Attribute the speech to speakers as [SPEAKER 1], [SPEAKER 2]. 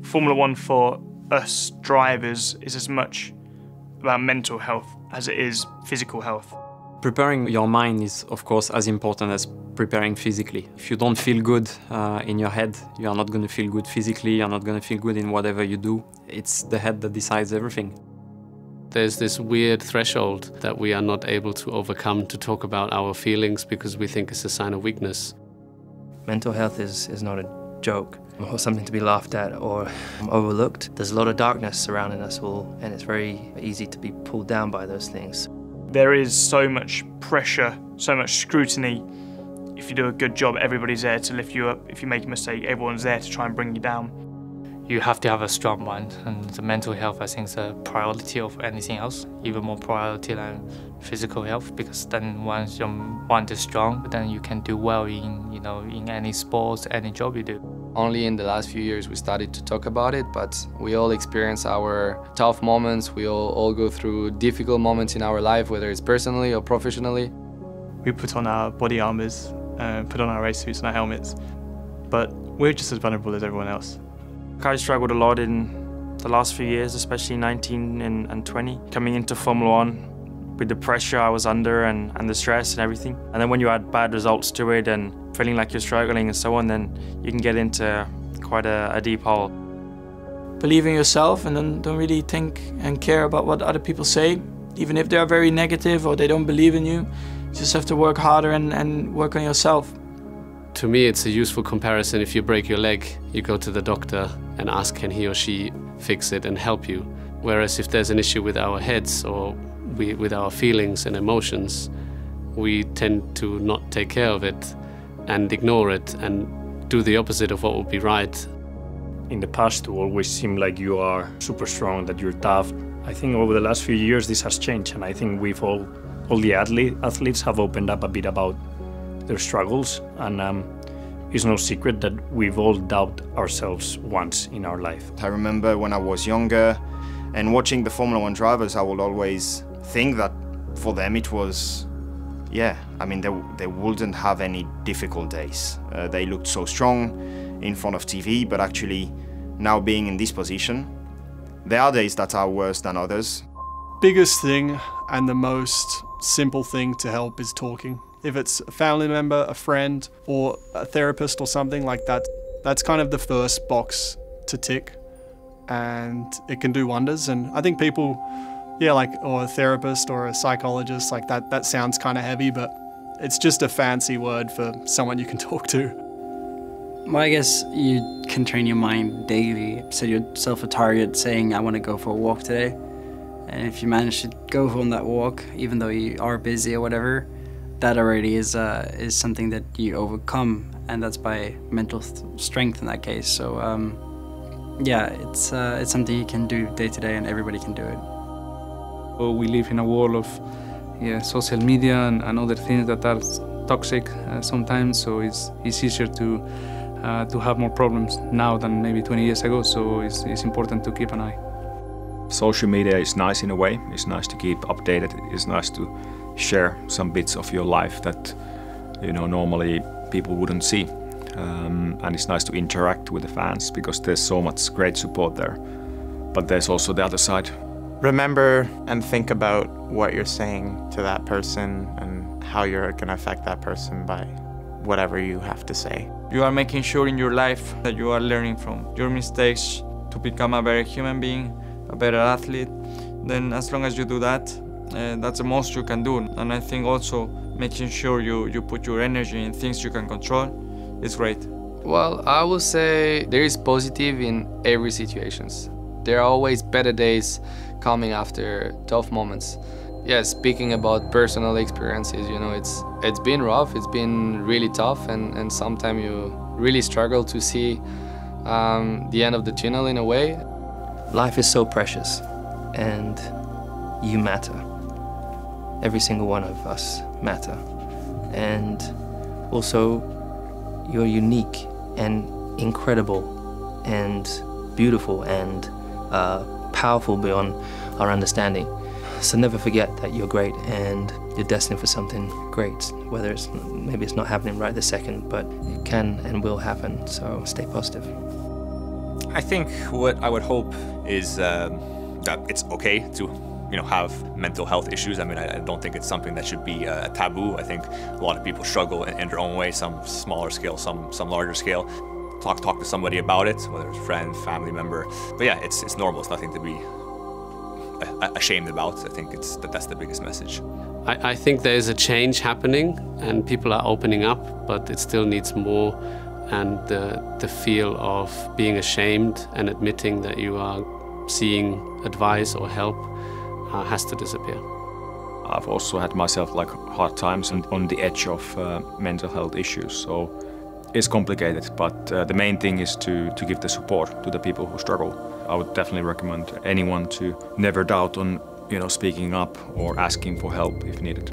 [SPEAKER 1] Formula One for us drivers is as much about mental health as it is physical health.
[SPEAKER 2] Preparing your mind is, of course, as important as preparing physically. If you don't feel good in your head, you are not going to feel good physically, you're not going to feel good in whatever you do. It's the head that decides everything.
[SPEAKER 3] There's this weird threshold that we are not able to overcome to talk about our feelings because we think it's a sign of weakness.
[SPEAKER 4] Mental health is not a joke or something to be laughed at or overlooked. There's a lot of darkness surrounding us all, and it's very easy to be pulled down by those things.
[SPEAKER 1] There is so much pressure, so much scrutiny. If you do a good job, everybody's there to lift you up. If you make a mistake, everyone's there to try and bring you down.
[SPEAKER 5] You have to have a strong mind, and the mental health, I think, is a priority of anything else, even more priority than physical health, because then once your mind is strong, then you can do well in any sports, any job you do.
[SPEAKER 6] Only in the last few years we started to talk about it, but we all experience our tough moments, we all go through difficult moments in our life, whether it's personally or professionally.
[SPEAKER 7] We put on our body armours, put on our race suits and our helmets, but we're just as vulnerable as everyone else.
[SPEAKER 8] I struggled a lot in the last few years, especially 19 and 20. Coming into Formula One with the pressure I was under and the stress and everything. And then when you add bad results to it and feeling like you're struggling and so on, then you can get into quite a deep hole.
[SPEAKER 9] Believe in yourself and don't really think and care about what other people say. Even if they are very negative or they don't believe in you, you just have to work harder and work on yourself.
[SPEAKER 3] To me, it's a useful comparison. If you break your leg, you go to the doctor and ask can he or she fix it and help you. Whereas if there's an issue with our heads or with our feelings and emotions, we tend to not take care of it and ignore it and do the opposite of what would be right.
[SPEAKER 10] In the past, you always seem like you are super strong, that you're tough. I think over the last few years this has changed, and I think we've all the athletes have opened up a bit about their struggles, and it's no secret that we've all doubted ourselves once in our life.
[SPEAKER 11] I remember when I was younger and watching the Formula One drivers, I would always think that for them it was, yeah, I mean, they wouldn't have any difficult days. They looked so strong in front of TV, but actually now being in this position, there are days that are worse than others.
[SPEAKER 12] Biggest thing and the most simple thing to help is talking. If it's a family member, a friend, or a therapist or something like that, that's kind of the first box to tick, and it can do wonders. And I think people, or a therapist or a psychologist, like that sounds kind of heavy, but it's just a fancy word for someone you can talk to.
[SPEAKER 13] Well, I guess you can train your mind daily. Set yourself a target saying, I want to go for a walk today. And if you manage to go on that walk, even though you are busy or whatever, that already is something that you overcome, and that's by mental strength in that case. So yeah, it's something you can do day to day, and everybody can do it.
[SPEAKER 14] We live in a world of social media and other things that are toxic sometimes, so it's easier to have more problems now than maybe 20 years ago, so it's important to keep an eye.
[SPEAKER 15] Social media is nice in a way. It's nice to keep updated. It's nice to share some bits of your life that normally people wouldn't see, and it's nice to interact with the fans because there's so much great support there. But there's also the other side.
[SPEAKER 16] Remember and think about what you're saying to that person and how you're going to affect that person by whatever you have to say.
[SPEAKER 17] You are making sure in your life that you are learning from your mistakes to become a better human being, a better athlete. Then as long as you do that, that's the most you can do. And I think also making sure you put your energy in things you can control is great.
[SPEAKER 6] Well, I would say there is positive in every situation. There are always better days coming after tough moments. Yeah, speaking about personal experiences, it's been rough, it's been really tough, and sometimes you really struggle to see the end of the tunnel in a way.
[SPEAKER 4] Life is so precious, and you matter. Every single one of us matter. And also, you're unique and incredible and beautiful and powerful beyond our understanding. So never forget that you're great and you're destined for something great, whether maybe it's not happening right this second, but it can and will happen, so stay positive.
[SPEAKER 18] I think what I would hope is that it's okay to have mental health issues. I mean, I don't think it's something that should be a taboo. I think a lot of people struggle in their own way, some smaller scale, some larger scale. Talk to somebody about it, whether it's a friend, family member. But yeah, it's normal. It's nothing to be ashamed about. I think that's the biggest message.
[SPEAKER 3] I think there is a change happening and people are opening up, but it still needs more, and the feel of being ashamed and admitting that you are seeking advice or help has to disappear.
[SPEAKER 15] I've also had myself like hard times and on the edge of mental health issues, so it's complicated, but the main thing is to give the support to the people who struggle. I would definitely recommend anyone to never doubt on speaking up or asking for help if needed.